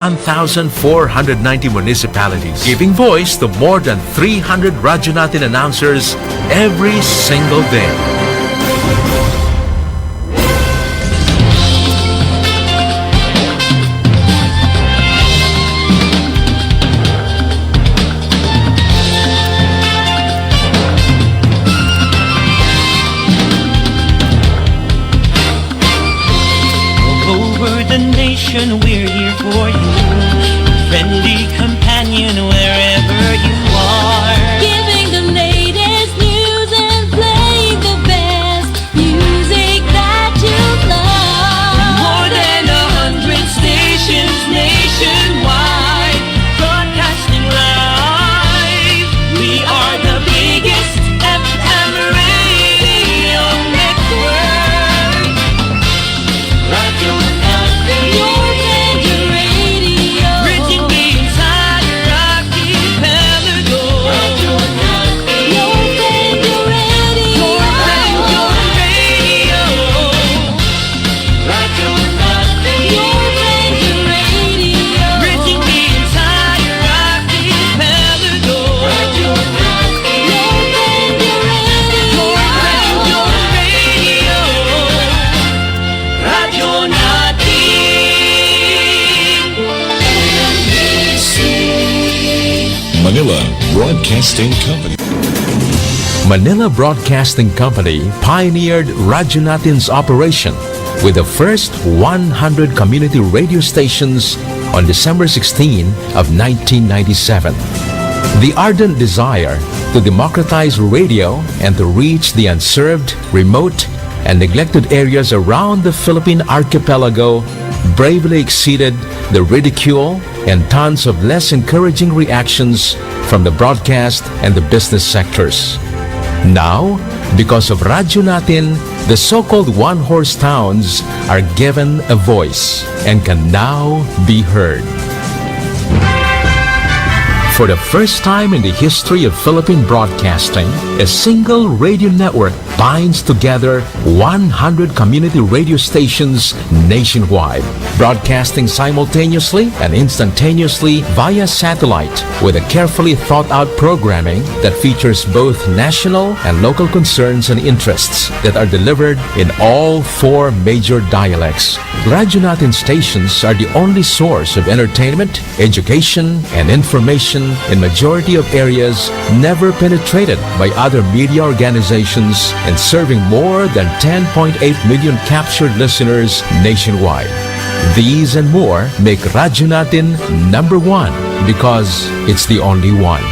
1,490 municipalities, giving voice to more than 300 Radyo Natin announcers every single day. We're here for you, friendly companion wherever you are. Giving the latest news and playing the best music that you love. More than 100 stations nationwide, broadcasting live. We are the biggest FM radio network. Radio Manila Broadcasting Company. Manila Broadcasting Company pioneered Radyo Natin's operation with the first 100 community radio stations on December 16 of 1997. The ardent desire to democratize radio and to reach the unserved, remote, and neglected areas around the Philippine archipelago bravely exceeded the ridicule and tons of less encouraging reactions from the broadcast and the business sectors. Now, because of Radyo Natin, the so-called one-horse towns are given a voice and can now be heard. For the first time in the history of Philippine broadcasting, a single radio network binds together 100 community radio stations nationwide, broadcasting simultaneously and instantaneously via satellite with a carefully thought-out programming that features both national and local concerns and interests that are delivered in all 4 major dialects. Radyo Natin stations are the only source of entertainment, education, and information in majority of areas never penetrated by other media organizations and serving more than 10.8 million captured listeners nationwide. These and more make Radyo Natin number 1 because it's the only one.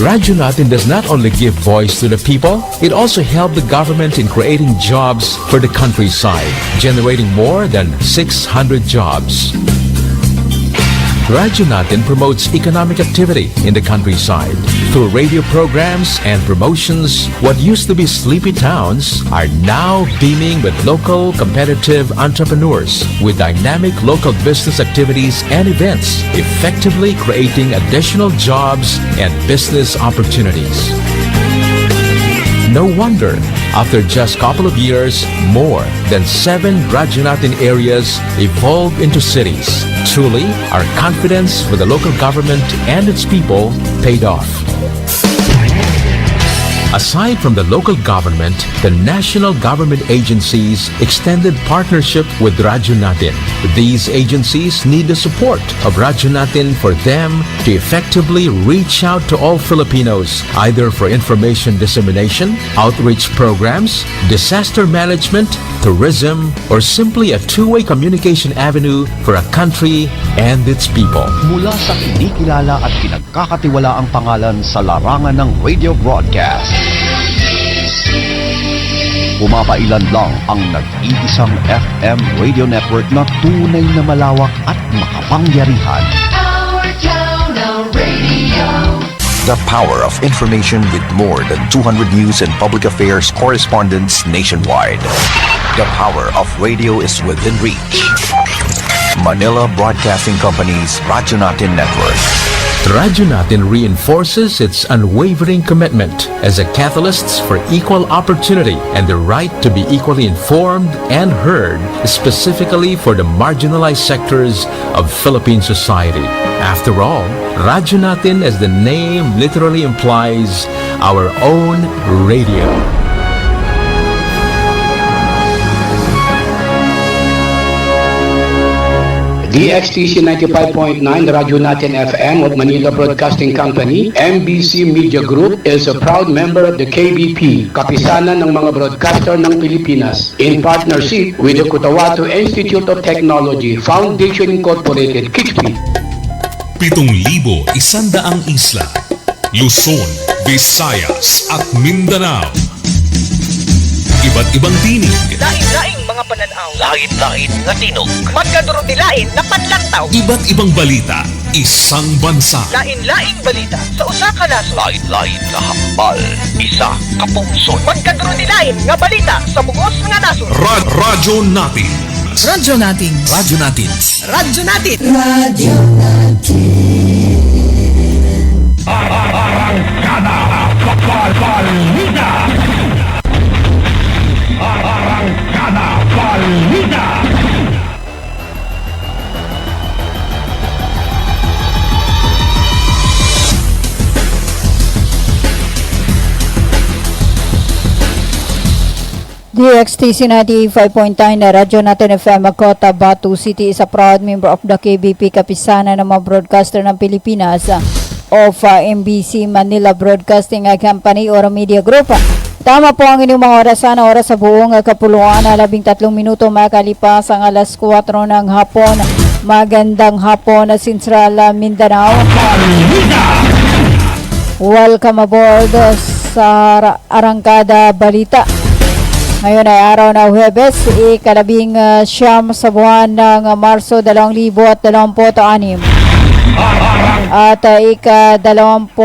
Radyo Natin does not only give voice to the people, it also helped the government in creating jobs for the countryside, generating more than 600 jobs. Radyo Natin promotes economic activity in the countryside. Through radio programs and promotions, what used to be sleepy towns are now beaming with local competitive entrepreneurs with dynamic local business activities and events, effectively creating additional jobs and business opportunities. No wonder, after just a couple of years, more than 7 Radyo Natin areas evolved into cities. Truly, our confidence for the local government and its people paid off. Aside from the local government, the national government agencies extended partnership with Radyo Natin. These agencies need the support of Radyo Natin for them to effectively reach out to all Filipinos, either for information dissemination, outreach programs, disaster management, tourism, or simply a two-way communication avenue for a country and its people. Mula sa hindi kilala at pinagkakatiwalaang pangalan sa larangan ng radio broadcast, pumapailan lang ang nag-iisang FM radio network na tunay na malawak at makapangyarihan. Our town, our radio. The power of information with more than 200 news and public affairs correspondents nationwide. The power of radio is within reach. Manila Broadcasting Company's Radyo Natin Network. Radyo Natin reinforces its unwavering commitment as a catalyst for equal opportunity and the right to be equally informed and heard, specifically for the marginalized sectors of Philippine society. After all, Radyo Natin, as the name literally implies, our own radio. DXTC 95.9 Radyo Natin FM of Manila Broadcasting Company, MBC Media Group is a proud member of the KBP, Kapisanan ng mga Broadcaster ng Pilipinas, in partnership with the Cotabato Institute of Technology, Foundation Incorporated, KIXP. 7,100 isla, Luzon, Visayas at Mindanao. Iba't ibang tinig, Lain-laing mga pananaw. Lain-lain nga tinog. Magkadurog-dilain na panlantaw. iba't ibang balita, isang bansa. Lain-laing balita sa usa ka nasod. Lain-lain na hambal, isa kapungsod. Magkadurog-dilain nga balita sa bugos nga nasod. Radyo Natin. Radyo natin. Radyo Natin. Radyo natin. DXTC 95.9 na Radyo Natin FM Cotabato City is a proud member of the KBP, Kapisanan ng mga broadcaster ng Pilipinas of MBC Manila Broadcasting Company or Media Group. Tama po ang inyong mga oras sa buong kapuluan na 13 minuto makalipas ang alas 4 ng hapon. Magandang hapon na Central Mindanao. Welcome aboard sa Arangkada Balita. Ngayon ay araw na Huwebes, ikalabing siyam sa buwan ng Marso 2026 at ika-20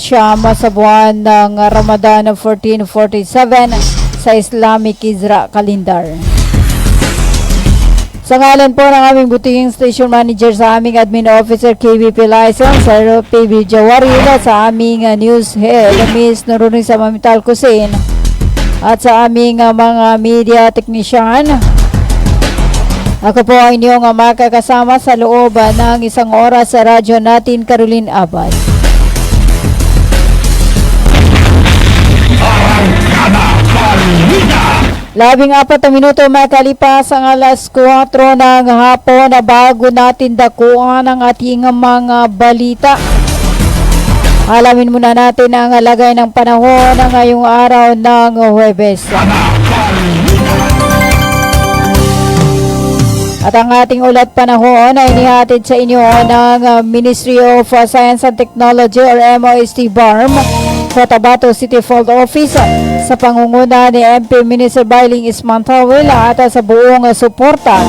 siyam sa buwan ng Ramadan 1447 sa Islamic Hijra Calendar. Sa ngalan po ng aming butihing station manager, sa aming admin officer KBP license, Sir PB Jawaril, sa aming news head, Miss Nuruning sa Mamital Kusin, at sa aming mga media technician. Ako po ang inyong makakasama sa loob ng isang oras sa radyo natin, Caroline Abad. Labing 4 na minuto makalipas ang alas 4 ng hapon na bago natin dakuan ang ating mga balita. Alamin muna natin ang lagay ng panahon ng ngayong araw ng Huwebes. At ang ating ulat panahon ay inihatid sa inyo ng Ministry of Science and Technology or MOST BARM, Cotabato City Field Office, sa pangunguna ni MP Minister Bailing Ismantawil at sa buong suporta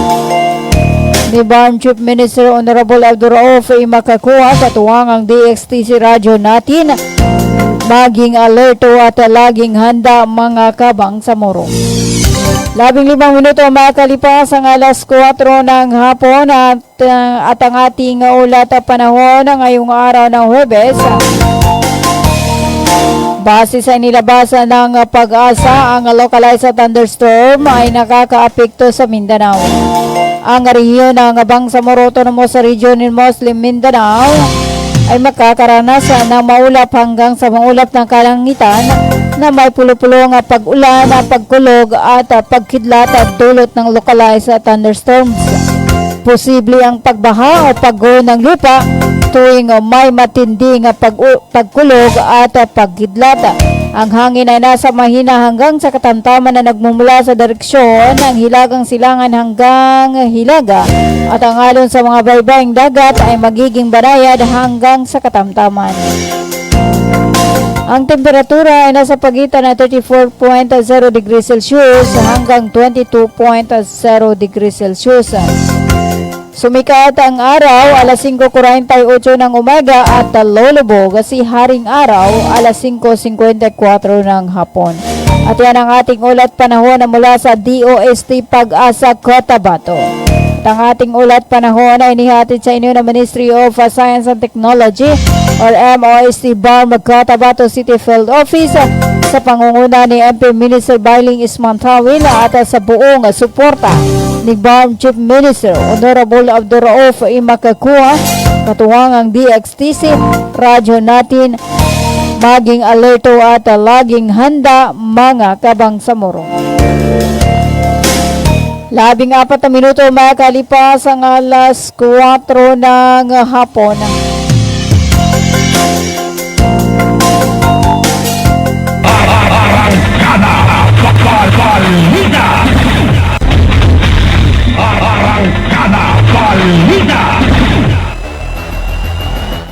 ni BARM Chief Minister Honorable Abduraouf Makakuha, katuwang ang DXTC Radyo Natin. Maging alerto at laging handa mga kabang sa muro. 15 minuto makalipas ang alas 4 ng hapon at ang ating ulat panahon ng ngayong araw ng Huwebes. Base sa inilabasan ng Pag-asa, ang localized thunderstorm ay nakakaapekto sa Mindanao. Ang rehiyon ng Bangsamoro Autonomous Region in Muslim Mindanao ay makakaranas ng maulap hanggang sa maulap ng kalangitan na may pulo-pulong pag-ulan, pagkulog at pagkidlat at dulot ng localized thunderstorms. Posible ang pagbaha o pagguho ng lupa tuwing may matinding pagkulog at pagkidlat. Ang hangin ay nasa mahina hanggang sa katamtaman na nagmumula sa direksyon ng hilagang silangan hanggang hilaga, at ang alon sa mga baybaying dagat ay magiging banayad hanggang sa katamtaman. Ang temperatura ay nasa pagitan ng 34.0 degrees Celsius hanggang 22.0 degrees Celsius. Sumikat ang araw alas 5:48 ng umaga at lulubog si haring araw alas 5:54 ng hapon. At yan ang ating ulat panahon na mula sa DOST Pag-asa Cotabato. At ang ating ulat panahon ay inihatid sa inyo ng Ministry of Science and Technology or MOST Bar Cotabato City Field Office sa pangunguna ni MP Minister Bailing Ismantawil at sa buong suporta ni BARM Chief Minister Honorable Abdurrauf Imakakua, katuwang ang DXTC, radyo natin, maging alerto at laging handa mga kabangsamoro. 14 na minuto makalipas ang alas 4 ng hapon.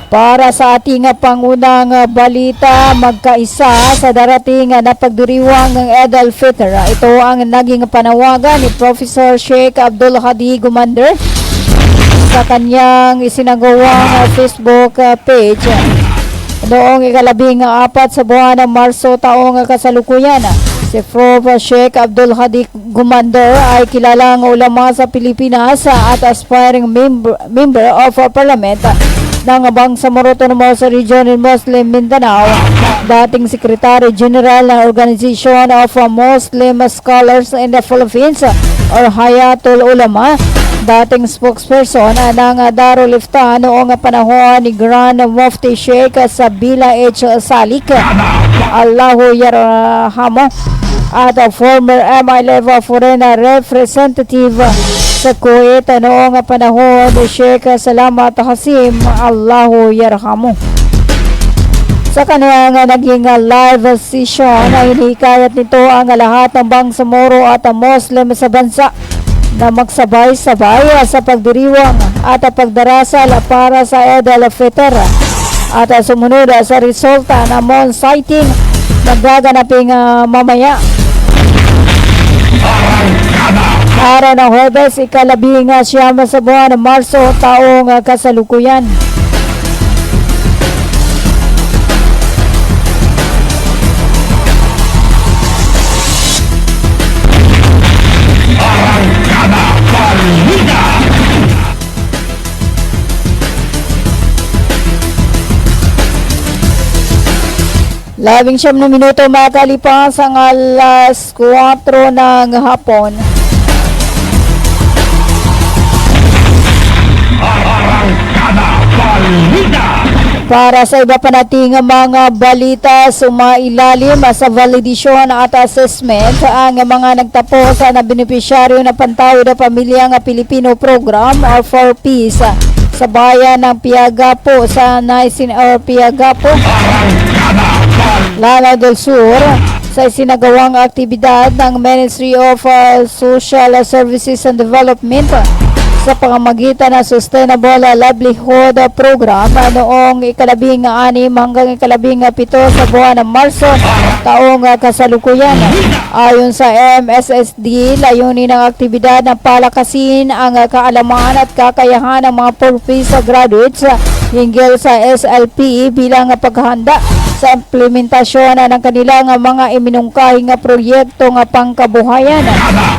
Para sa ating pangunang balita, magkaisa sa darating na pagdiriwang ng Eid al-Fitr. Ito ang naging panawagan ni Professor Sheikh Abdul Hadi Gumander sa kanyang isinagawang Facebook page. Noong 14 sa buwan ng Marso taong kasalukuyan, si Prof. Sheikh Abdul Hadi Gumander ay kilalang ulama sa Pilipinas at aspiring member of Parliament ng Bangsamoro Autonomous Regional Muslim Mindanao, dating Secretary General ng Organization of Muslim Scholars in the Philippines or Hayatul Ulama, dating spokesperson ng Darul Ifta noong panahon ni Grand Mufti Sheikh Sabila H. Salik, Allahu Yarhamo, at former MI-level foreign representative sa Kuwait noong panahon ni Sheikh Salamat Hasim, Allahu Yarhamu. Sa kanyang naging live session ay hinikayat nito ang lahat ng Bangsamoro at Muslim sa bansa na magsabay-sabay sa pagdiriwang at pagdarasal para sa Eid al-Fitr at sumunod sa resulta ng moon sighting na gaganaping mamaya araw ng Huwebes, 19 sa buwan ng Marso taong kasalukuyan. Labing 9 minuto makalipas ang alas 4 ng hapon. Para sa iba pa nating mga balita, sumailalim sa validation at assessment ang mga nagtapos na benepisyaryo na Pantawid na Pamilyang Pilipino Program or 4Ps sa bayan ng Piagapo sa Naisin or Piagapo, Lanao del Sur, sa isinagawang aktibidad ng Ministry of Social Services and Development sa pamamagitan ng Sustainable Livelihood Program noong 16 hanggang 17 sa buwan ng Marso taong kasalukuyan. Ayon sa MSSD, layunin ng aktibidad ng palakasin ang kaalaman at kakayahan ng mga purpose graduates hinggil sa SLP bilang paghahanda sa implementasyon ng kanilang mga iminungkahing proyektong pangkabuhayan.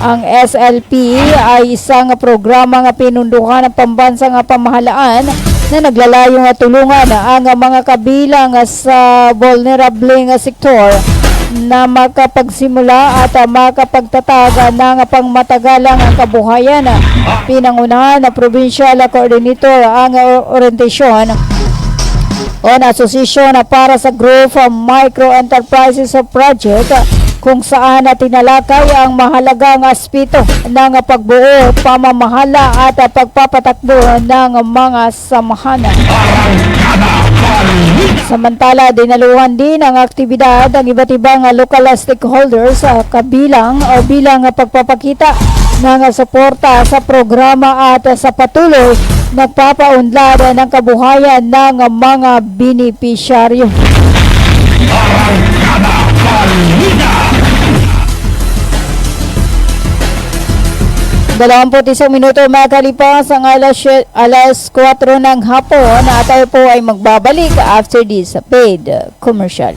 Ang SLP ay isang programa nga pinundukan ng pambansang pamahalaan na naglalayong tulungan ang mga kabilang sa vulnerable sektor na makapagsimula at makapagtatag ng pangmatagalang kabuhayan. Pinangunahan na Provincial Coordinator ang orientasyon on Association para sa Growth of Micro Enterprises Project, kung saan tinalakay ang mahalagang aspeto ng pagbuo, pamamahala at pagpapatakbo ng mga samahan. Samantala, dinaluhan din ang aktibidad ng iba't ibang local stakeholders kabilang o bilang pagpapakita ng suporta sa programa at sa patuloy nagpapaunlad ng kabuhayan ng mga benepisyaryo. 21 minuto makalipas ang alas 4 ng hapon at tayo po ay magbabalik after this paid commercial.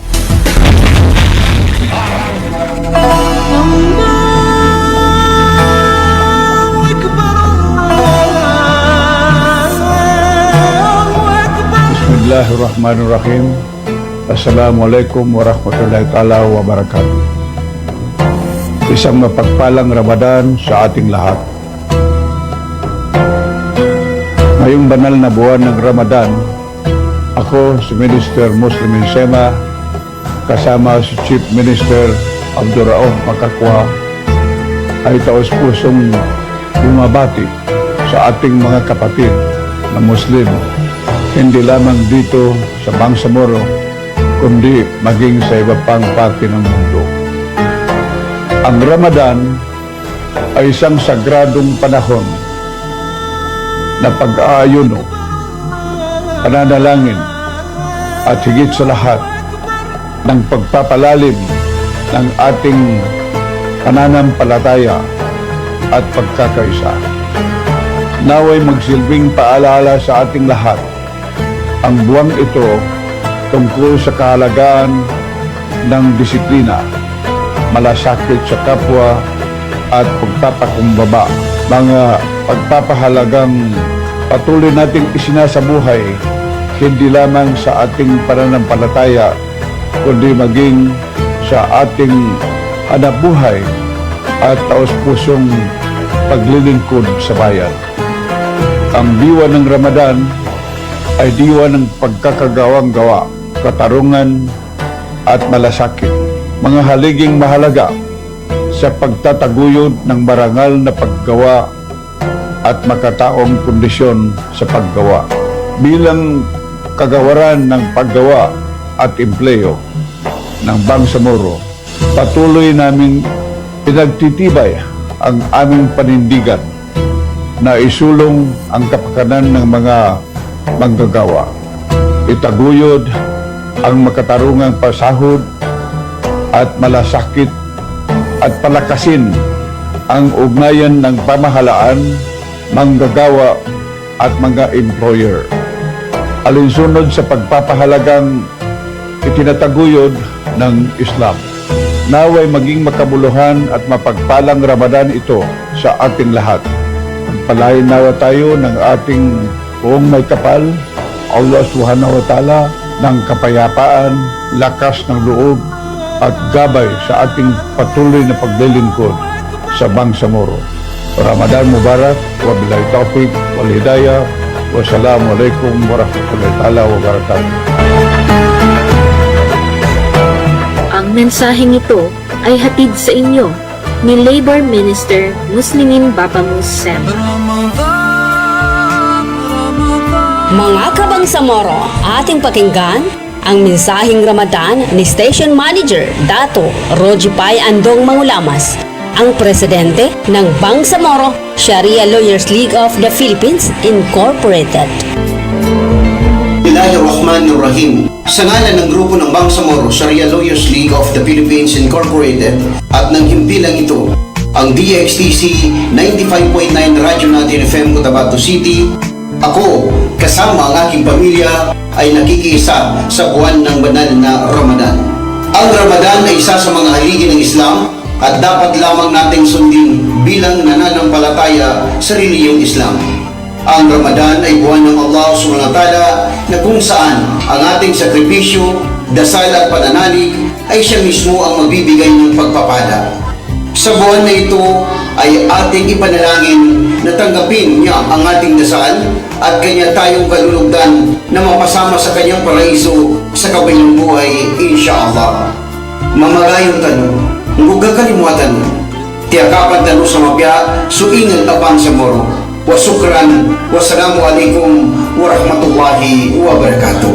Bismillahirrahmanirrahim. Assalamualaikum warahmatullahi ta'ala wabarakatuh. Isang mapagpalang Ramadan sa ating lahat. Ngayong banal na buwan ng Ramadan, ako si Minister Muslim Insema kasama si Chief Minister Abdurrauf Makakwa ay taos-pusong bumabati sa ating mga kapatid na Muslim, hindi lamang dito sa Bangsamoro, kundi maging sa iba pang parte ng mundo. Ang Ramadan ay isang sagradong panahon na pag-aayuno, pananalangin, at higit sa lahat ng pagpapalalim ng ating pananampalataya at pagkakaisa. Naway magsilbing paalala sa ating lahat ang buwang ito tungkol sa kahalagaan ng disiplina, malasakit sa kapwa at pagpapakumbaba, mga pagpapahalagang patuloy nating isinasabuhay hindi lamang sa ating pananampalataya kundi maging sa ating hanapbuhay at taos-pusong paglilingkod sa bayan. Ang diwa ng Ramadan ay diwa ng pagkakagawang-gawa, katarungan at malasakit, mga haliging mahalaga sa pagtataguyod ng marangal na paggawa at makataong kondisyon sa paggawa. Bilang kagawaran ng paggawa at empleyo ng Bangsamoro, patuloy naming pinagtitibay ang aming panindigan na isulong ang kapakanan ng mga manggagawa, itaguyod ang makatarungang pasahod at malasakit at palakasin ang ugnayan ng pamahalaan, manggagawa at mga employer. Alinsunod sa pagpapahalagang itinataguyod ng Islam. Naway maging makabuluhan at mapagpalang Ramadan ito sa ating lahat. Palain nawa tayo ng ating buong may kapal, Allah Subhanahu wa Ta'ala, ng kapayapaan, lakas ng loob at gabay sa ating patuloy na paglilingkod sa Bangsamoro. Ramadan Mubarak, wabillahi taufiq wal hidayah, wassalamualaikum warahmatullahi ta'ala wabarakatuh. Ang mensaheng ito ay hatid sa inyo ni Labor Minister Muslimin Bapamus Sem. Mga Kabangsamoro, ating pakinggan ang mensaheng Ramadan ni Station Manager Dato Roji Pai Andong Mangulamas, ang presidente ng Bangsamoro Sharia Lawyers League of the Philippines Incorporated. Bismillahirrahmanirrahim. Sa ngalan ng grupo ng Bangsamoro Sharia Lawyers League of the Philippines Incorporated at ng himpilang ito, ang DXTC 95.9 Radyo Natin FM Cotabato City, ako kasama ang aking pamilya ay nakikiisa sa buwan ng banal na Ramadan. Ang Ramadan ay isa sa mga haligi ng Islam at dapat lamang nating sundin bilang nananampalataya sa reliyong Islam. Ang Ramadan ay buwan ng Allah Subhanahu wa Ta'ala na kung saan ang ating sakripisyo, dasal at pananalig ay siya mismo ang magbibigay ng pagpapala. Sa buwan na ito ay ating ipanalangin na tanggapin niya ang ating dasal at kanya tayong kalulugdan na mapasama sa kanyang paraiso sa kabilang buhay, insyaallah. Mamagayong tanong, huwag kalimutan mo, tiyakapan tanong sa mapya, suingat apang sa moro. Wasukran, wassalamualaikum warahmatullahi wabarakatuh.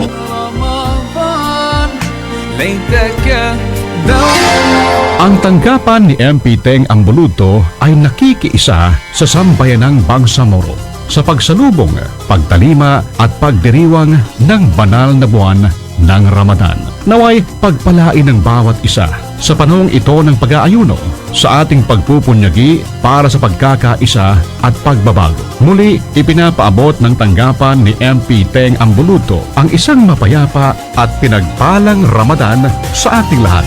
Ang tanggapan ni MP Teng Ambuluto ay nakikiisa sa sambayanang Bangsamoro sa pagsalubong, pagtalima at pagdiriwang ng banal na buwan ng Ramadan. Naway pagpalain ng bawat isa sa panahong ito ng pag-aayuno sa ating pagpupunyagi para sa pagkakaisa at pagbabago. Muli, ipinapaabot ng tanggapan ni MP Teng Ambuluto ang isang mapayapa at pinagpalang Ramadan sa ating lahat.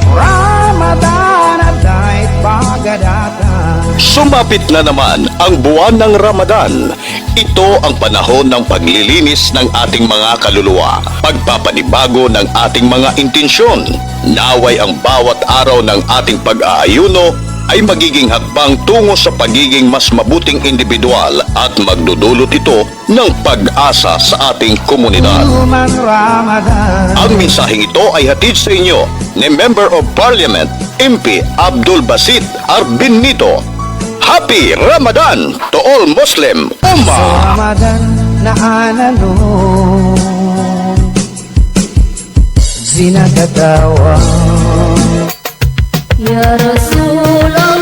Ramadan at dahit pagadatan Sumapit na naman ang buwan ng Ramadan. Ito ang panahon ng paglilinis ng ating mga kaluluwa, pagpapanibago ng ating mga intensyon. Naway ang bawat araw ng ating pag-aayuno ay magiging hakbang tungo sa pagiging mas mabuting individual at magdudulot ito ng pag-asa sa ating komunidad. Ang mensaheng ito ay hatid sa inyo ni Member of Parliament MP Abdul Basit Arbin Nito. Happy Ramadan to all Muslim Ummah! Ramadan na analo zinagatawa Ya Rasulullah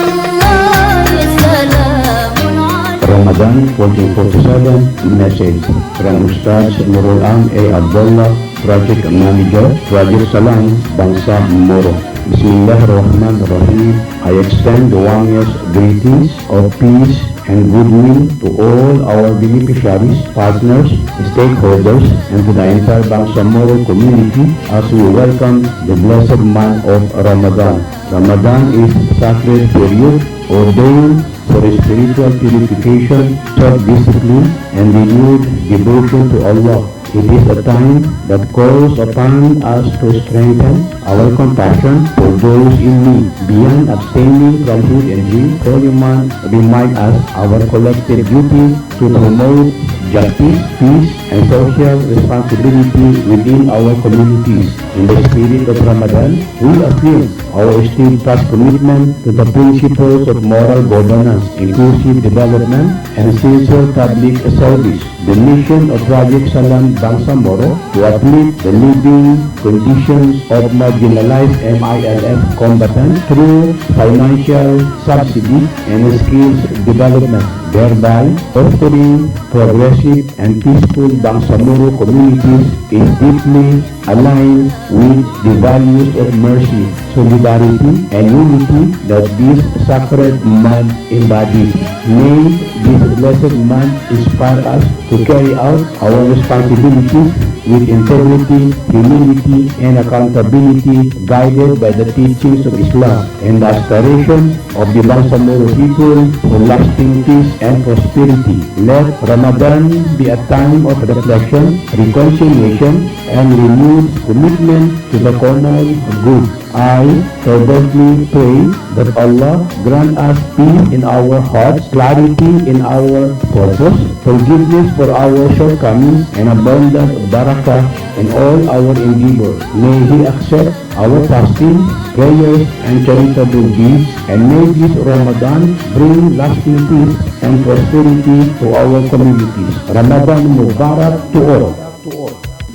ya salamun Ramadan 1447 message from Ustaz Nurul Am A. Abdullah, Project Manager, Project Salam, Bangsa Moro. Bismillahirrahmanirrahim. I extend the warmest greetings of peace and goodwill to all our beneficiaries, partners, stakeholders, and to the entire Bangsamoro community as we welcome the blessed month of Ramadan. Ramadan is a sacred period ordained for spiritual purification, self-discipline, and renewed devotion to Allah. It is a time that calls upon us to strengthen our compassion for those in need. Beyond abstaining from food and drink, Holy Month reminds us our collective duty to promote justice, peace, and social responsibility within our communities. In the spirit of Ramadan, we affirm our steadfast commitment to the principles of moral governance, inclusive development, and sincere public service. The mission of Project Salam Bangsamoro to uplift the living conditions of marginalized MILF combatants through financial subsidy and skills development, thereby fostering progressive and peaceful Bangsamoro communities is deeply aligned with the values of mercy, solidarity, and unity that this sacred month embodies. May this blessed month inspire us to carry out our responsibilities with integrity, humility, and accountability, guided by the teachings of Islam and the aspiration of the Bangsamoro people for lasting peace and prosperity. Let Ramadan be a time of reflection, reconciliation, and renewed commitment to the common good. I fervently pray that Allah grant us peace in our hearts, clarity in our purpose, forgiveness for our shortcomings, and abundant barakah in all our endeavors. May He accept our fasting, prayers, and charitable deeds, and may this Ramadan bring lasting peace and prosperity to our communities. Ramadan Mubarak to all.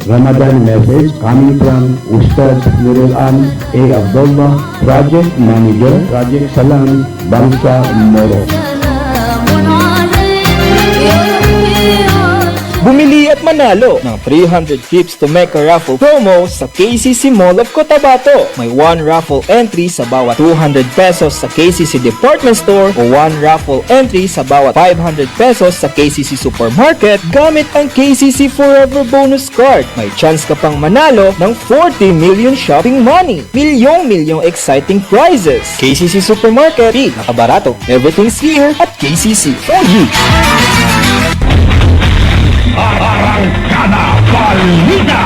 Ramadan message coming from Ustaz Nurul Am A. Abdullah, Project Manager, Project Salam, Bangsa Moro. Bumili at manalo ng 300 trips to Mecca raffle promo sa KCC Mall of Cotabato. May 1 raffle entry sa bawat 200 pesos sa KCC Department Store o 1 raffle entry sa bawat 500 pesos sa KCC Supermarket gamit ang KCC Forever Bonus Card. May chance ka pang manalo ng 40 million shopping money. Milyong exciting prizes. KCC Supermarket, nakabarato. Everything's here at KCC for you. Arrancada Balita!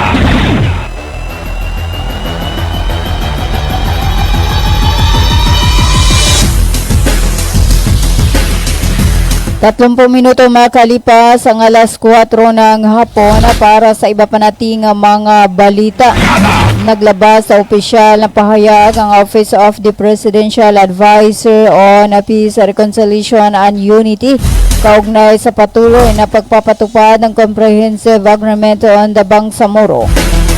30 minuto makalipas ang alas 4 ng hapon para sa iba pa nating mga balita. Naglabas sa opisyal na pahayag ang Office of the Presidential Advisor on Peace, Reconciliation and Unity kaugnay sa patuloy na pagpapatupad ng Comprehensive Agreement on the Bangsamoro.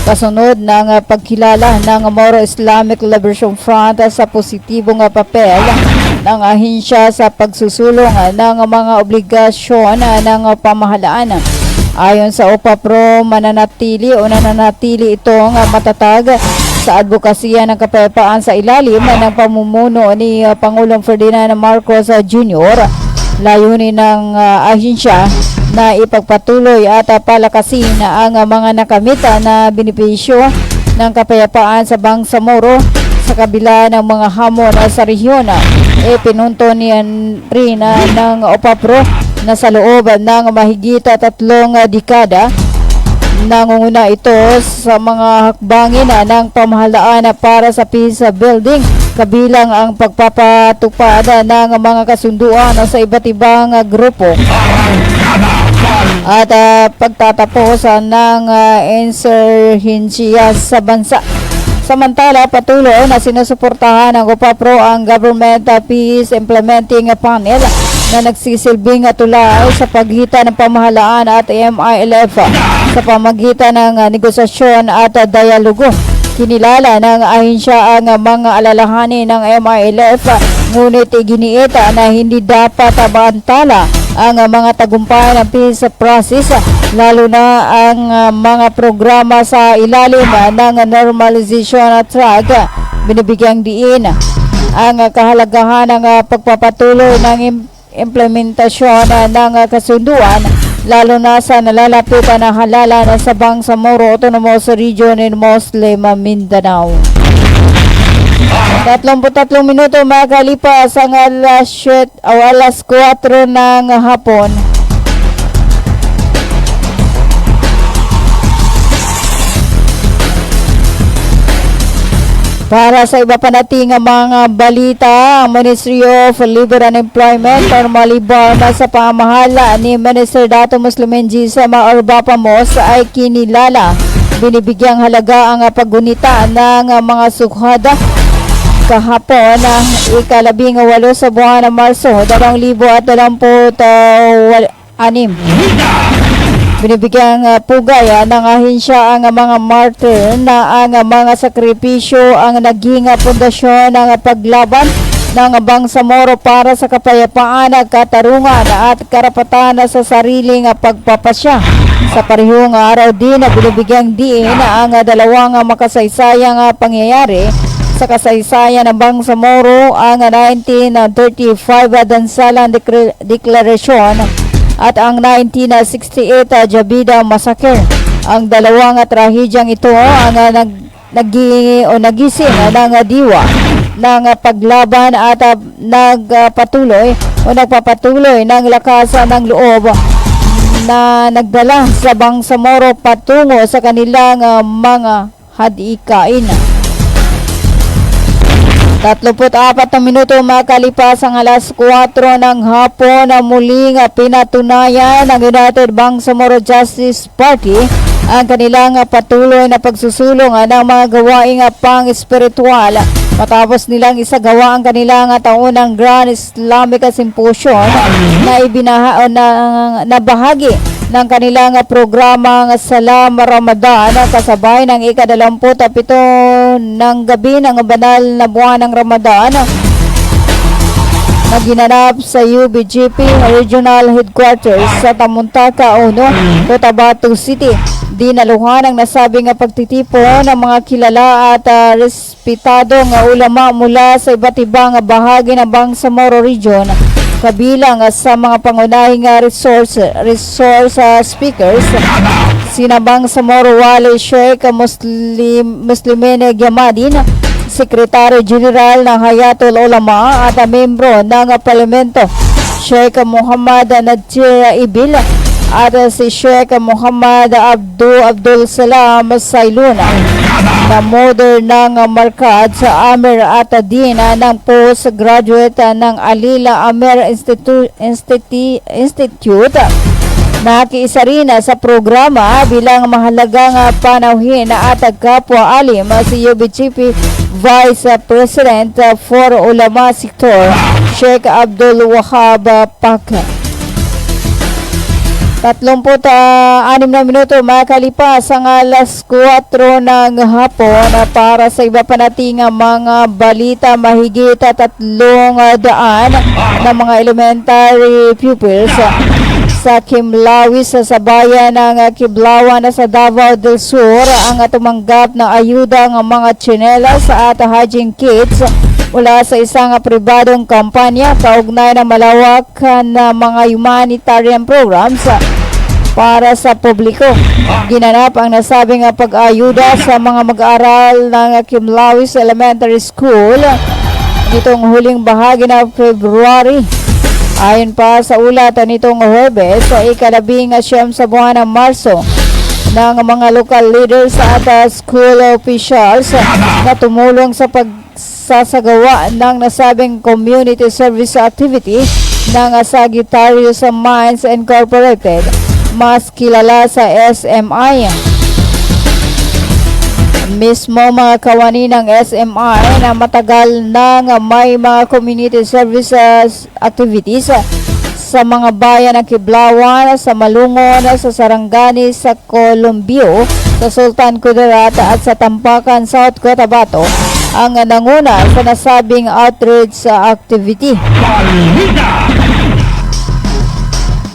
Kasunod ng pagkilala ng Moro Islamic Liberation Front sa positibong papel ng ahensya sa pagsusulong ng mga obligasyon ng pamahalaan. Ayon sa OPAPRO, nananatili itong matatag sa advokasya ng kapayapaan sa ilalim ng pamumuno ni Pangulong Ferdinand Marcos Jr. Layunin ng ahensya na ipagpatuloy at palakasin ang mga nakamit na benepisyo ng kapayapaan sa Bangsamoro sa kabila ng mga hamon sa rehiyon. Pinunto niyan rin ng OPAPRO na sa loob ng mahigit 3 dekada nangunguna ito sa mga hakbangin ng pamahalaan para sa peace building, kabilang ang pagpapatupad ng mga kasunduan sa iba't ibang grupo at pagtatapos ng insurhensya sa bansa. Samantala, patuloy na sinusuportahan ng OPAPRO ang Government Peace Implementing Panel na nagsisilbing tulay sa pagitan ng pamahalaan at MILF sa pamagitan ng negosasyon at dialogo. Kinilala ng ahensya ang mga alalahanin ng MILF, ngunit iginiit na hindi dapat maantala ang mga tagumpay ng peace process, lalo na ang mga programa sa ilalim ng normalization track. Binibigyang diin ang kahalagahan ng pagpapatuloy ng implementasyon ng kasunduan, lalo na sa nalalapit na halalan sa Bangsamoro Autonomous Region in Muslim Mindanao. 33 minuto makalipas ang alas 4 ng hapon. Para sa iba pa nating mga balita, ang Ministry of Labor and Employment Normally sa pamahala ni Minister Dato Muslimin Gisema Orbapamos ay kinilala. Binibigyang halaga ang paggunita ng mga sukhada kahapon ng ika-18 sa buwan ng Marso 2026. Binibigyang pugay ng ahensya ang mga martyr na ang mga sakripisyo ang naging pundasyon ng paglaban ng Bangsamoro para sa kapayapaan, katarungan at karapatan sa sariling pagpapasya. Sa parehong araw din, binibigyang diin ang dalawang makasaysayang pangyayari sa kasaysayan ng Bangsamoro, ang 1935 Dansalan Declaration at ang 1968 Jabida Massacre. Ang dalawang trahedyang ito ang nagising ng diwa ng paglaban at nagpapatuloy ng lakas ng loob na nagdala sa Bangsamoro patungo sa kanilang mga hadikain. 34 na minuto makalipas ang alas 4 ng hapon na muling pinatunayan ng United Bangsamoro Justice Party ang kanilang patuloy na pagsusulong ng mga gawaing pang-espiritual matapos nilang isagawa ang kanilang taunang Grand Islamic Symposium na bahagi ng kanilang programang Salam Ramadan, kasabay ng ika-27 ng gabi ng banal na buwan ng Ramadan na ginanap sa UBGP Regional Headquarters sa Tamuntaka, Cotabato City. Dinaluhan ang nasabing pagtitipon ng mga kilala at respetadong ulama mula sa iba't ibang bahagi ng Bangsamoro Region, kabilang sa mga pangunahing resource speakers sina Bangsamoro Wali Sheikh Muslimin Gyamadin, Secretary General ng Hayatul Ulama at membro ng Parlamento Sheikh Muhammad Nadir Ibil at si Sheikh Muhammad Abdul Salam Sailuna na modern ng markad sa Amir at din ng postgraduate ng Alila Amir Institute. Nakiisa rin sa programa bilang mahalagang panauhin at kapwa alim si UBGP Vice President for Ulama Sector Sheikh Abdul Wahab Pak. 36 na minuto makalipas ang alas 4 ng hapon para sa iba pa nating mga balita. Mahigit 300 na mga elementary pupils sa Kimlawis sa bayan ng Kiblawan sa Davao del Sur ang tumanggap ng ayuda ng mga tsinelas at hygiene kits mula sa isang pribadong kampanya kaugnay ng malawak na mga humanitarian programs para sa publiko. Ginanap ang nasabing pag-ayuda sa mga mag-aaral ng Kimlawis Elementary School nitong huling bahagi ng February. Ayon pa sa ulat nitong Huwebes sa ika-19 sa buwan ng Marso ng mga local leaders at school officials na tumulong sa pagsasagawa ng nasabing community service activity ng Sagittarius Mines Incorporated, mas kilala sa SMI. Mismo mga kawani ng SMI na matagal nang may mga community services activities sa mga bayan ng Kiblawan, sa Malungon, sa Sarangani, sa Columbio, sa Sultan Kudarat at sa Tampakan, South Cotabato ang nanguna sa nasabing outreach activity.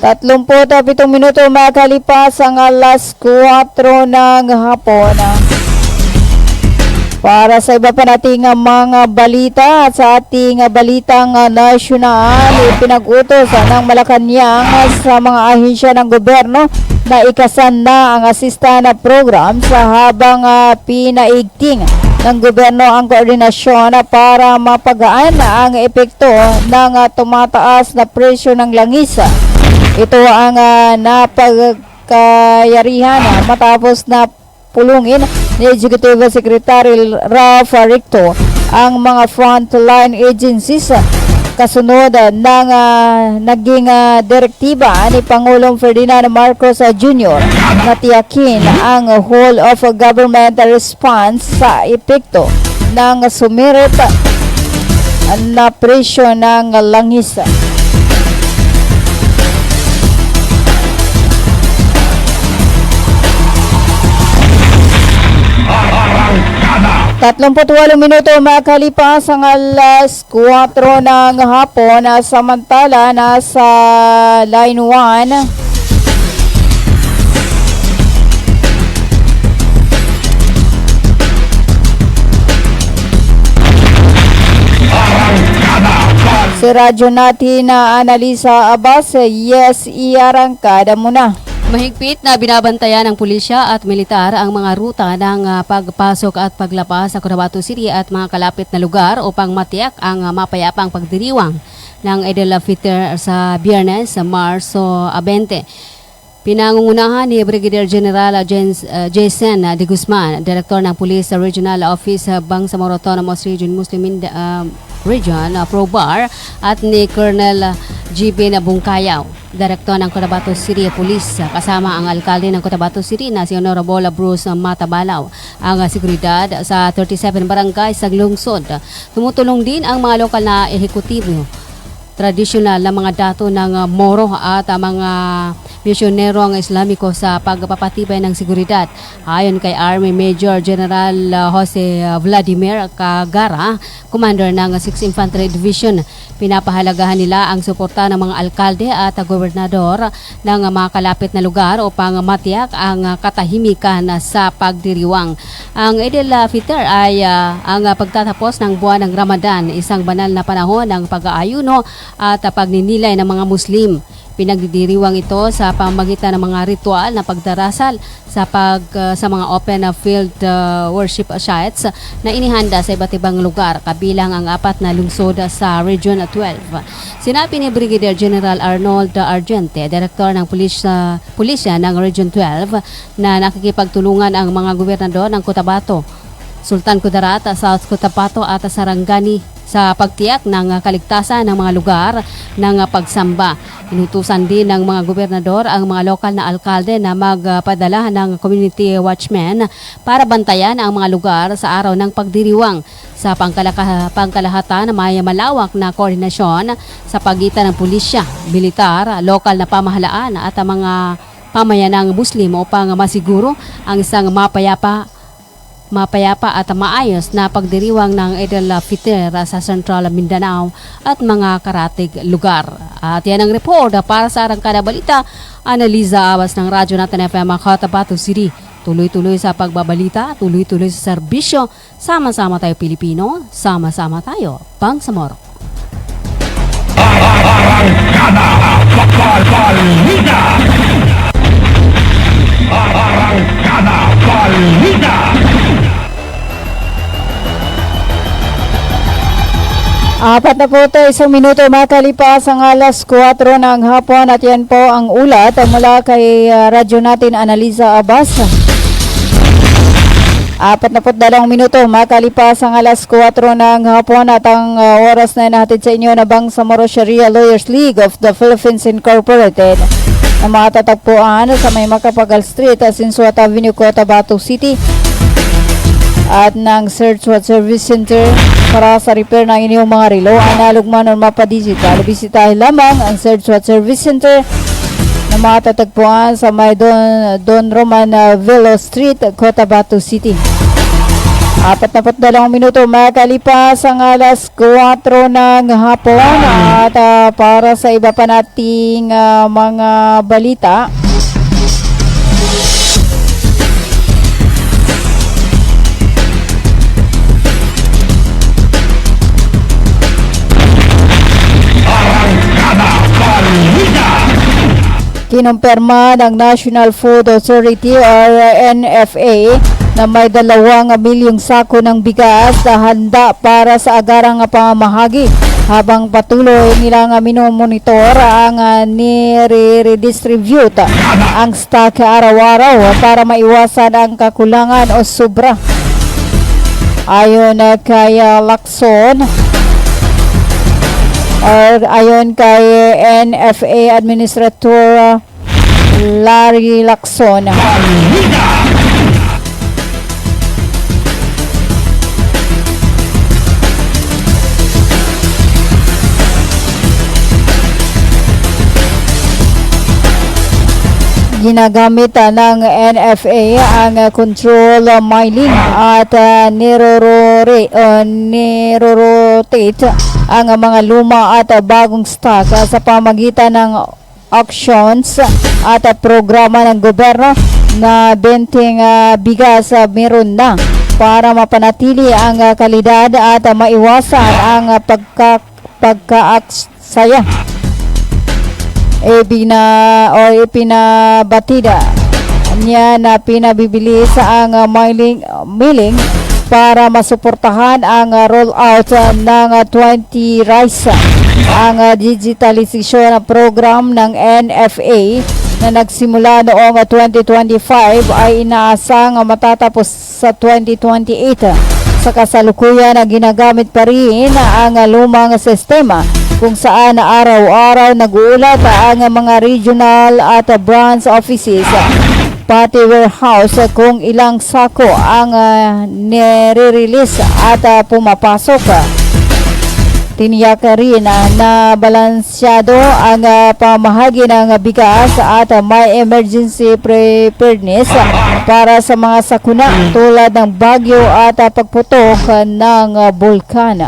37 minuto makalipas ang alas 4 ng hapon. Para sa iba pa nating mga balita at sa ating balitang nasyonal, pinag-utos ng Malacanang sa mga ahensya ng gobyerno na ikasan na ang assistance program sa habang pinaigting ng gobyerno ang koordinasyon para mapagaan ang epekto ng tumataas na presyo ng langis. Ito ang napagkayarihan matapos na pulungin ni Executive Secretary Ralph Ricto ang mga frontline agencies kasunod ng naging direktiba ni Pangulong Ferdinand Marcos Jr. na tiyakin ang whole of government response sa epekto ng sumirit na presyo ng langis. 38 minuto makalipas ang alas 4 ng hapon, samantala nasa line 1 si radyo natin na Analisa Abbas. Yes, iarangkada mo na. Mahigpit na binabantayan ng pulisya at militar ang mga ruta ng pagpasok at paglabas sa Cotabato City at mga kalapit na lugar upang matiyak ang mapayapang pagdiriwang ng Eid al-Fitr sa Biyernes, Marso 20. Pinangungunahan ni Brigadier General Jason de Guzman, Director ng Police Regional Office Bangsamoro Autonomous Region Muslim Region ProBar, at ni Colonel GB Bungkayaw, Direktor ng Cotabato City Police, kasama ang alkalde ng Cotabato City na si Honorable Bruce Matabalaw. Ang seguridad sa 37 barangay sa lungsod. Tumutulong din ang mga lokal na ehekutibo, tradisyonal na mga dato ng Moro at mga misyonero ang Islamiko sa pagpapatibay ng seguridad. Ayon kay Army Major General Jose Vladimir Cagara, Commander ng 6th Infantry Division, pinapahalagahan nila ang suporta ng mga alkalde at gobernador ng mga kalapit na lugar upang matiyak ang katahimikan sa pagdiriwang. Ang Eid al-Fitr ay ang pagtatapos ng buwan ng Ramadan, isang banal na panahon ng pag-aayuno at pagninilay ng mga Muslim. Pinagdidiriwang ito sa pamamagitan ng mga ritual na pagdarasal sa mga open field worship sites na inihanda sa iba't ibang lugar, kabilang ang 4 na lungsod sa Region 12. Sinabi ni Brigadier General Arnold Argente, Direktor ng Pulisya ng Region 12, na nakikipagtulungan ang mga gobernador ng Cotabato, Sultan Kudarat, South Cotabato at Sarangani sa pagtiyak ng kaligtasan ng mga lugar ng pagsamba. Inutusan din ng mga gobernador ang mga lokal na alkalde na magpadala ng community watchmen para bantayan ang mga lugar sa araw ng pagdiriwang. Sa pangkalahatan, may malawak na koordinasyon sa pagitan ng pulisya, militar, lokal na pamahalaan at ang mga pamayanang Muslim upang masiguro ang isang mapayapa at maayos na pagdiriwang ng Eid al-Fitr sa Central Mindanao at mga karatig lugar. At yan ang report para sa Arangkada Balita. Analiza Abbas ng Radyo Natin FM Cotabato City. Tuloy-tuloy sa pagbabalita, tuloy-tuloy sa serbisyo. Sama-sama tayo Pilipino, sama-sama tayo Bangsamoro. Arangkada Balita. Apat na po ito, isang minuto makalipas ang alas 4 ng hapon at yan po ang ulat mula kay radyo natin Analiza Abas. 42 minuto makalipas ang alas 4 ng hapon at ang oras na natin sa inyo na Bangsamoro Sharia Lawyers League of the Philippines Incorporated na matatagpuan sa may Macapagal Street, Sinsuat Avenue, Cotabato City at ng Search What Service Center para sa repair ng inyong mga relo, analog man o mapa-digital. Bisitahin lamang ang Search What Service Center na matatagpuan sa may Don Roman Velo Street, Cotabato City. 42 minuto makalipas ang alas 4 ng hapon at para sa iba pa nating mga balita, kinumpirma ng National Food Authority or NFA na may 2 milyong sako ng bigas na handa para sa agarang pamamahagi habang patuloy nilang minomonitor ang nire-redistribute ang stock araw-araw para maiwasan ang kakulangan o sobra. Ayon kay Lacson, ayon kay NFA Administrator Larry Lacson, ginagamit ng NFA ang control mining at nirorotate ang mga luma at bagong stock sa pamagitan ng auctions at programa ng gobyerno na benting bigas meron na para mapanatili ang kalidad at maiwasan ang pagkaaksaya. Ipinabatida niya na pinabibili sa ang milling para masuportahan ang rollout ng 20 rice. Ang digitalisasyon program ng NFA na nagsimula noong 2025 ay inaasang matatapos sa 2028. Sa kasalukuyan ginagamit pa rin ang lumang sistema kung saan araw-araw nag-uulat ang mga regional at branch offices pati warehouse kung ilang sako ang nire-release at pumapasok. Tiniyak rin na balansyado ang pamahagi ng bigas at may emergency preparedness para sa mga sakuna tulad ng bagyo at pagputok ng bulkana.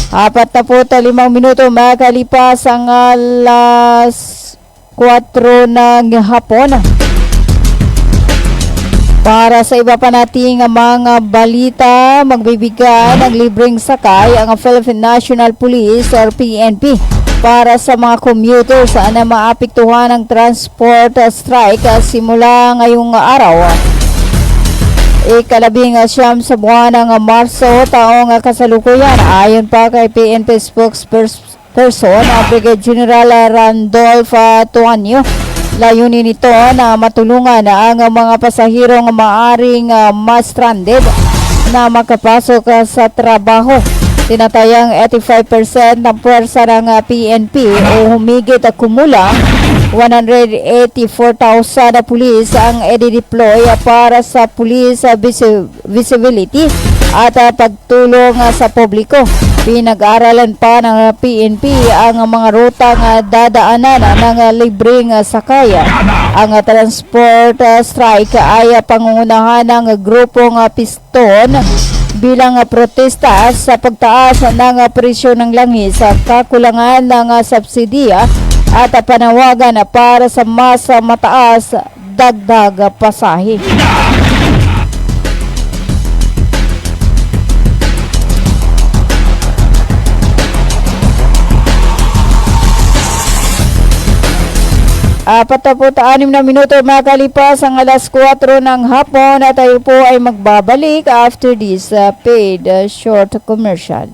45 minuto makalipas ang alas 4 ng hapon. Para sa iba pa nating mga balita, magbibigay ng libreng sakay ang Philippine National Police or PNP para sa mga commuters na maapektuhan ng transport strike simula ngayong araw. Ikalabing siyam sa buwan ng Marso taong kasalukuyan. Ayon pa kay PNP spokesperson Brigadier General Randolph Tuanyo, layunin nito na matulungan ang mga pasahirong maaring ma-stranded na makapasok sa trabaho. Tinatayang 85% ng puwersa ng PNP o humigit kumulang 184,000 na pulis ang i-deploy para sa police visibility at pagtulong sa publiko. Pinag-aralan pa ng PNP ang mga rutang dadaanan ng libreng sakay. Ang transport strike ay pangungunahan ng grupong Piston bilang protesta sa pagtaas ng presyo ng langis, kakulangan ng subsidiya at panawagan para sa mas mataas dagdag pasahe. Patapot-6 na minuto makalipas ang alas 4 ng hapon at tayo po ay magbabalik after this paid short commercial.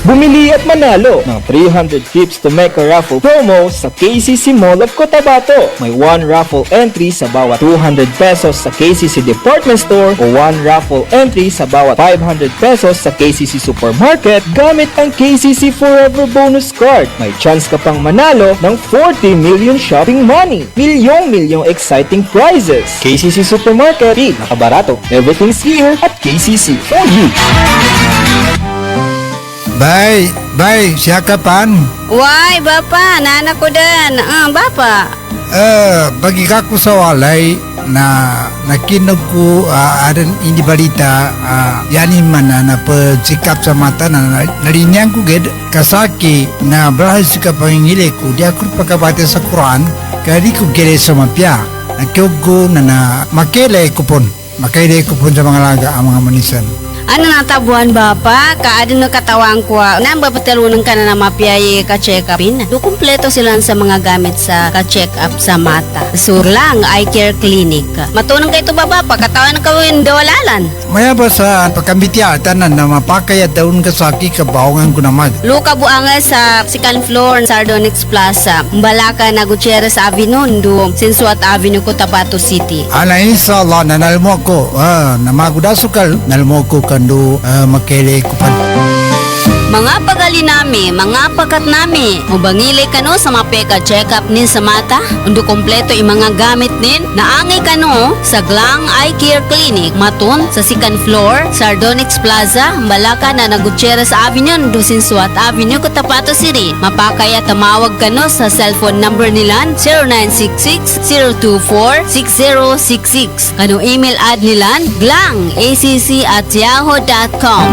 Bumili at manalo ng 300 trips to make a raffle promo sa KCC Mall of Cotabato. May 1 raffle entry sa bawat 200 pesos sa KCC Department Store o 1 raffle entry sa bawat 500 pesos sa KCC Supermarket gamit ang KCC Forever Bonus Card. May chance ka pang manalo ng 40 million shopping money. Milyong exciting prizes. KCC Supermarket, nakabarato. Everything's here at KCC for you. Bay, siya kapan? Why, Bapa, nana ko din. Bapa. Bagi ko sa walay na nakinog ko adan hindi balita yani mana na pagsikap sa mata na narinyang ko ged kasaki na berhasil ka pangingili ko dia ko pagkabati sa Quran kaya ko gere sa mapya nakiugo na makele kupon sa mga laga ang mga manisan. Ano natabuan Bapa? Kaadin na katawang ko. Nang bapatalunang ka na mapiyay ka-check-upin. Do kumpleto sila sa mga gamit sa ka-check-up sa mata. Surlang Eye Care Clinic. Matunang kayo ito Bapa, katawan na kawin dawalalan. Maya ba sa pagkambitya tanan na mapakay at daun kasaki kabawangan ko naman. Luka buanga sa second floor Sardonyx Plaza. Mbalaka na Gutierrez Avenue, do Sinsuat Avenue, Cotabato City. Ana inshallah nanalmo ko. Namagudasukal nalmo ko kando makele kupan. Mga pagalinami, mga pakat nami, ubangili kano sa mapeka check-up nin sa mata, undo kompleto yung mga gamit nin, naangay kano sa Glang Eye Care Clinic, matun sa second floor, Sardonyx Plaza, Mbalaka na Gutierrez Avenue, Sinsuat Avenue, Cotabato City. Mapakaya tamawag kano sa cellphone number nilan 0966-024-6066. Kano email ad nilan glangacc@yahoo.com.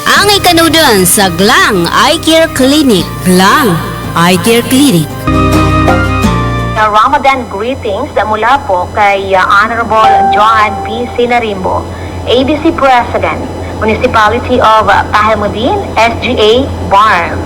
Angay kanudan sa Glang Eye Care Clinic. Glang Eye Care Clinic. Ramadan greetings mula po kay Honorable Joan B. Sinarimbo, ABC President, Municipality of Pahamudin, SGA, Barm.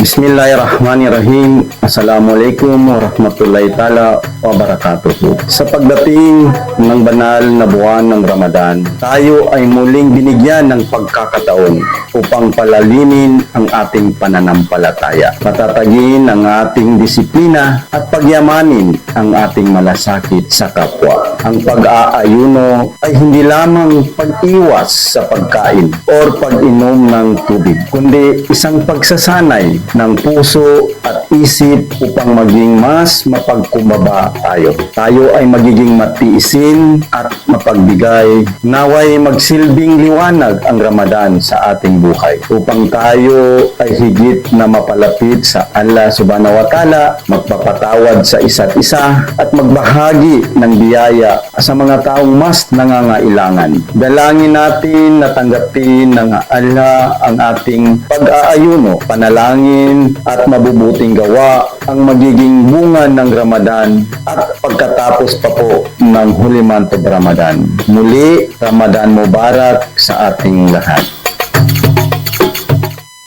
Bismillahirrahmanirrahim. Assalamualaikum warahmatullahi ta'ala wabarakatuh. Sa pagdating ng banal na buwan ng Ramadan, tayo ay muling binigyan ng pagkakataon upang palalimin ang ating pananampalataya, matatagin ang ating disiplina at pagyamanin ang ating malasakit sa kapwa. Ang pag-aayuno ay hindi lamang pag-iwas sa pagkain or pag-inom ng tubig, kundi isang pagsasanay ng puso at isip upang maging mas mapagkumbaba tayo. Tayo ay magiging matiisin at mapagbigay. Naway magsilbing liwanag ang Ramadan sa ating buhay upang tayo ay higit na mapalapit sa Allah Subhanahu wa Ta'ala, magpapatawad sa isa't isa at magbahagi ng biyaya sa mga taong mas nangangailangan. Dalangin natin na tanggapin ng Allah ang ating pag-aayuno, panalangin at mabubuting gawa ang magiging bunga ng Ramadan at pagkatapos pa po ng huli month of Ramadan. Muli, Ramadan Mubarak sa ating lahat.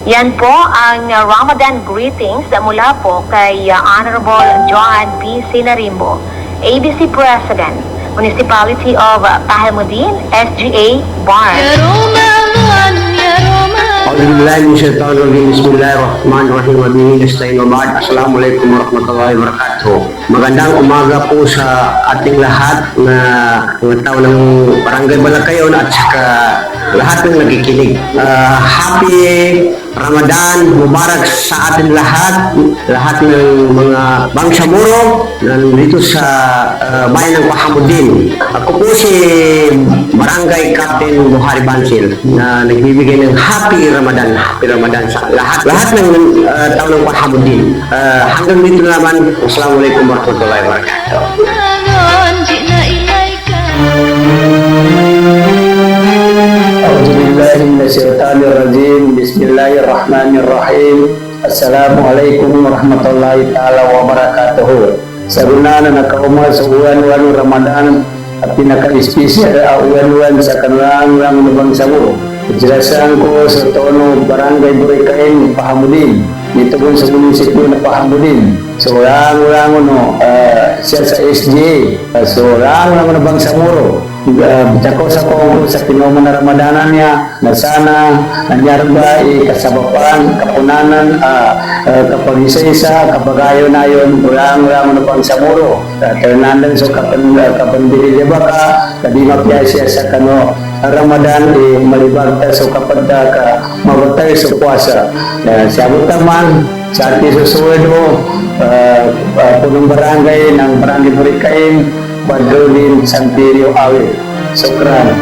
Yan po ang Ramadan greetings mula po kay Honorable Joan B. Sinarimbo, ABC President, Municipality of Pahamudin, SGA, Barm. Bismillahirrahmanirrahim. Assalamualaikum warahmatullahi wabarakatuh. Magandang umaga po sa ating lahat na mga tao ng Barangay Balakayon at saka lahat ng nakikinig. Happy Ramadan Mubarak sa atin lahat ng mga bangsamoro nandito sa bayan ng Pahamudin. Ako po si Barangay Captain Buhari Bansil na nagbibigay ng Happy Ramadan sa lahat ng tao ng Pahamudin. Hanggang dito naman. Assalamualaikum warahmatullahi wabarakatuh. Bismillahirrahmanirrahim. Assalamualaikum warahmatullahi ta'ala wabarakatuh. Sa guna na nakaumal sa uwan-uwan ng Ramadan at pinaka-espesyal uwan-uwan sa kanilang nabang saburo. Ijelasan ko sa tono Barangay Burikain, Pahamudin. Dito po sa munisipyo na Pahamudin. So, rango siya sa SGA. So, rango na bang samuro. Bitsako sa ko sa pinumo na Ramadanan niya na sana nanyarga kasabapan, kapunanan, kapag isa-isa, kapag ayo na yun, ulang mo pang samuro. Ternanan so kapandili di ba ka, kadima piya siya sa kano Ramadan, malibagta so kapag ka mabatay sa puasa. Sabot naman, sa ating susuwedo, punong barangay ng Barangay Burikain, Badrolin, Santirio, Awe. Sukran.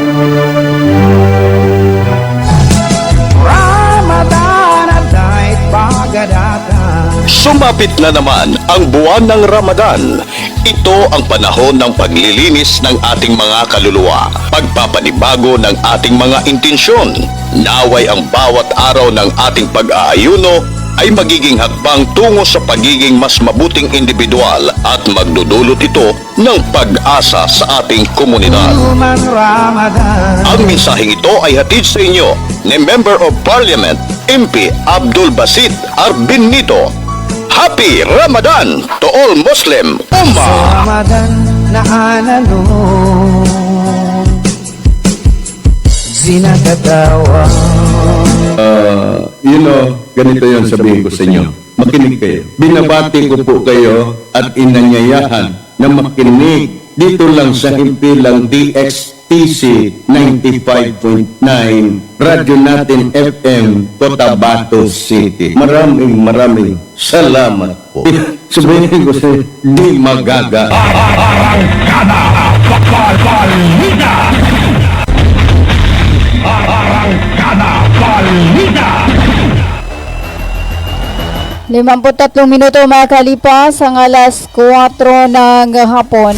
Sumapit na naman ang buwan ng Ramadan. Ito ang panahon ng paglilinis ng ating mga kaluluwa, pagpapanibago ng ating mga intensyon. Naway ang bawat araw ng ating pag-aayuno ay magiging hakbang tungo sa pagiging mas mabuting individual at magdudulot ito ng pag-asa sa ating komunidad. Ang mensaheng ito ay hatid sa inyo ni Member of Parliament MP Abdul Basit Arbin Nito. Happy Ramadan to all Muslim Ummah! Ramadan na anano zinagatawa. Ganito yung sabihin ko sa inyo. Makinig kayo. Binabati ko po kayo at inanyayahan na makinig dito lang sa himpilang DXTC 95.9 Radyo Natin FM Cotabato City. Maraming salamat po. Sabihin ko sa inyo, di magaga. Arangkada Balida! Arangkada Balida! 53 minuto makalipas ang alas 4 ng hapon.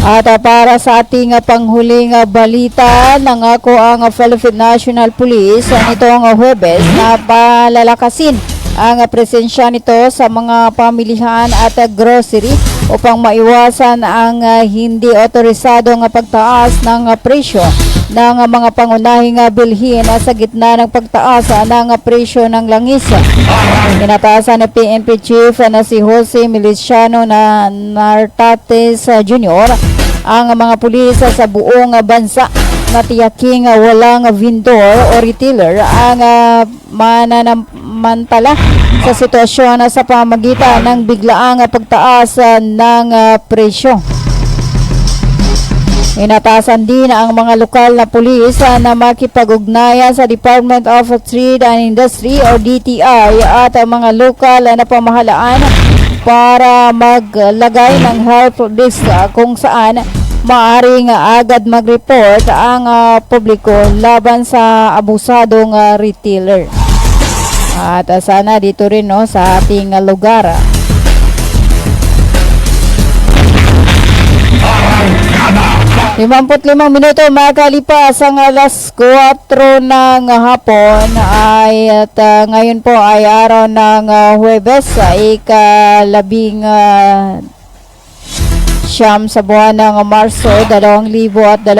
At para sa ating panghuling balita, nangako ang Philippine National Police nitong Huwebes na palalakasin ang presensya nito sa mga pamilihan at grocery upang maiwasan ang hindi otorisadong pagtaas ng presyo ng mga pangunahing bilhin sa gitna ng pagtaas ng presyo ng langis. Inatasan ng PNP Chief na si Jose Miliciano na Nartates Jr. ang mga pulis sa buong bansa na tiyaking walang vendor o retailer ang mananamantala sa sitwasyon sa pamagitan ng biglaang pagtaas ng presyo. Inatasan din ang mga lokal na pulis na makipag-ugnayan sa Department of Trade and Industry o DTI at ang mga lokal na pamahalaan para maglagay ng help desk kung saan maaring agad mag-report ang publiko laban sa abusadong retailer. At sana dito rin sa ating lugar. 55 minuto makalipas ang alas 4 ng hapon at ngayon po ay araw ng Huwebes, ika-labing siyam sa buwan ng Marso 2026.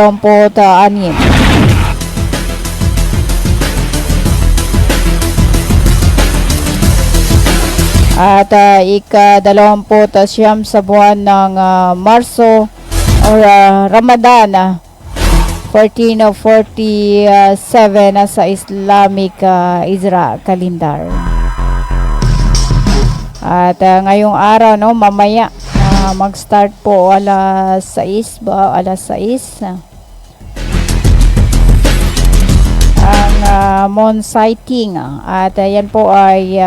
At ika-29 sa buwan ng Marso or Ramadan 1447 sa Islamic Isra calendar. At ngayong araw mamaya mag-start po alas 6 ang moon sighting at yan po ay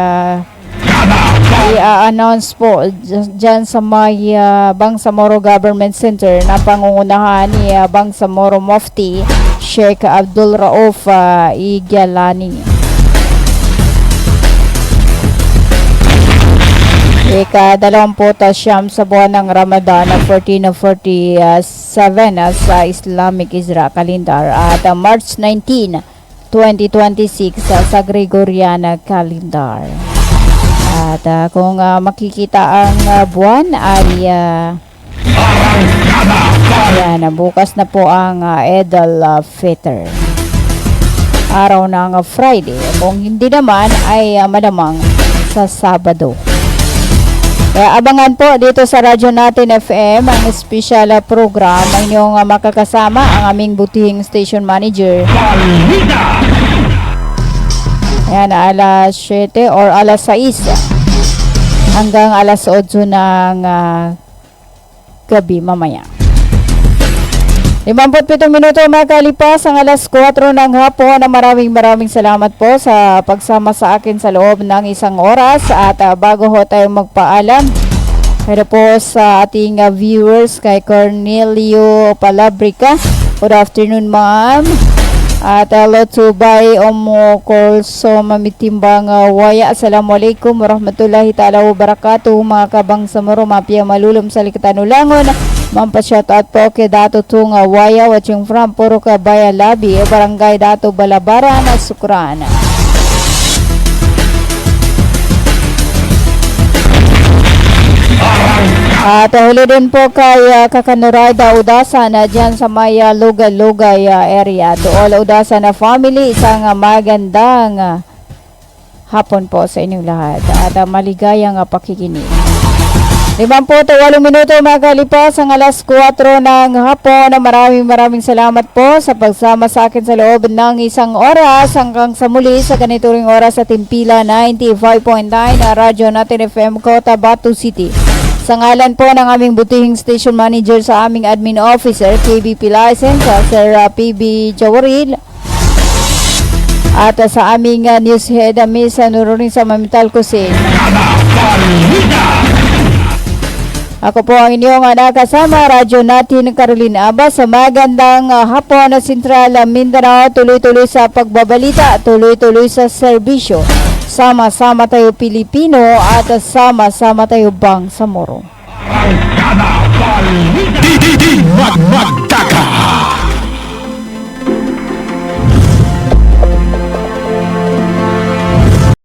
i-announce po dyan sa may Bangsamoro Government Center na pangungunahan ni Bangsamoro Mufti Sheikh Abdul Rauf Igyalani. Ika-29 sa buwan ng Ramadan 1447 sa Islamic Isra calendar at March 19, 2026 sa Gregorian calendar. At kung makikita ang buwan ay bukas na po ang Eid al-Fitr, araw ng Friday. Kung hindi naman ay malamang sa Sabado. Kaya abangan po dito sa radyo natin FM ang special program ang inyong makakasama ang aming butihing station manager. Ayan, alas 7 or alas 6 hanggang alas 8 ng gabi mamaya. 57 minuto makalipas ang alas 4 ng hapon. Maraming salamat po sa pagsama sa akin sa loob ng isang oras. At bago ho tayo magpaalam, pero po sa ating viewers kay Cornelio Palabrica. Good afternoon, ma'am. At hello to Bay Omo Kolso Mamitimbang Waya. Assalamualaikum warahmatullahi ta'ala wabarakatuh. Mga kabang samuro mapia malulum sa likatan ulangon. Mampasyatout po kay Dato Tunga Waya watching from Puro Kabaya Labi, Barangay Dato Balabaran, Sukran. At huli din po kay Kakanurayda Udasan na dyan sa may Lugay area. To all Udasan na family, isang magandang hapon po sa inyong lahat. At maligayang pakikinig. 58 minuto makalipas ang alas 4 ng hapon. Maraming salamat po sa pagsama sa akin sa loob ng isang oras hanggang sa muli sa ganito ring oras sa Timpila 95.9 na radyo natin FM Cotabato City. Sa ngalan po ng aming butihing station manager sa aming admin officer, KBP license, Sir PB Jawaril, at sa aming news head, Miss Nurunin sa Mamital Kusin. Ako po ang inyong nakasama, radyo natin Carolina Aba sa magandang hapon na Sentral Mindanao. Tuloy-tuloy sa pagbabalita, tuloy-tuloy sa serbisyo. Sama-sama tayo Pilipino at sama-sama tayo Bangsamoro. Magdaka!